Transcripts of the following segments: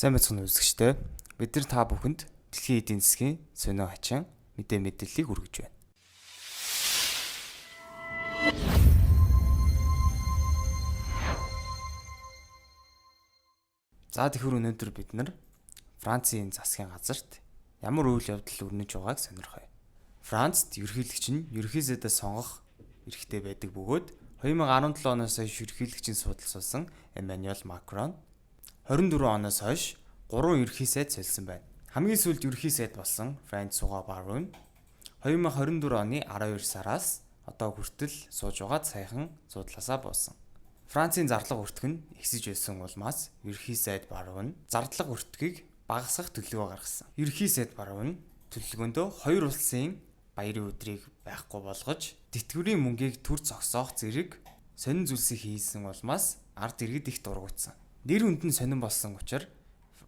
Сайн байцгаана уу үзэгчдээ. Бид нар та бүхэнд дэлхийн эдийн засгийн сонио хачин мэдээллийг хүргэж байна. За тэгэхээр өнөөдөр бид нар Францын засгийн газарт ямар үйл явдал өрнөж байгааг сонирхъя. Францд ерөнхийлөгч нь ерөнхий сайдаа сонгох эрхтэй байдаг бөгөөд 2017 оноос хойш ерөнхийлөгчийн судалсан Эммануэль Макрон 24 оноос хойш 3 ерөнхий сайд солисон байна. Хамгийн сүүлд ерөнхий сайд болсон Франсуа Барон 2024 оны 12 сараас одоо хүртэл сууж байгаа саяхан судлаасаа буусан. Францын зарлага өртөг нь ихсэж байсан улмаас ерөнхий сайд Барон зарлага өртгийг багасгах төлөвлөгөө гаргасан. Ерөнхий сайд Барон төлөвлөгөөндөө хоёр улсын баярын өдрийг байхгүй болгож тэтгэврийн мөнгийг төр зогсоох зэрэг сонин зүйлсийг хийсэн улмаас ард иргэд их дургуутсан. Нэр хүнд нь сонин болсон учраас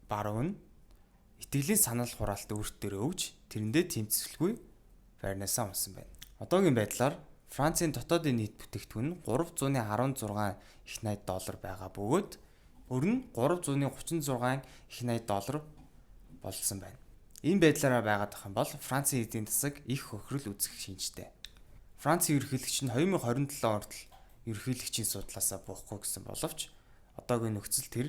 Барон итгэлийн санал хураалт өөртөө өгж тэрэндээ тэмцэлгүй файрнасаа унсан байна. Одоогийн байдлаар Францын дотоодын нийт бүтээгдэхүүн нь $316 их найд доллар байгаа бөгөөд өөр нь $336 их найд доллар болсон байна. Энэ байдлаараа байгаад ах юм бол Францын эдийн засаг их хохирол үзэх шинжтэй. Францын ерөнхийлөгч нь 2027 хүртэл ерөнхийлөгчийн судлаасаа буухгүй гэсэн боловч одоогийн нөхцөл тэр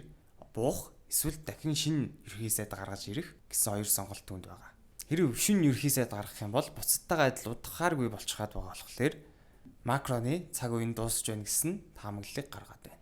буух эсвэл дахин шинэ ерөнхий сайд гаргаж ирэх гэсэн хоёр сонголт түнд байгаа. Хэрвээ шинэ ерөнхий сайд гаргах юм бол буцадтайгаа адил удахааргүй болчиход байгаа болохоор Макроны цаг үеийн дуусч байна гэсэн таамаглалыг гаргаад байна.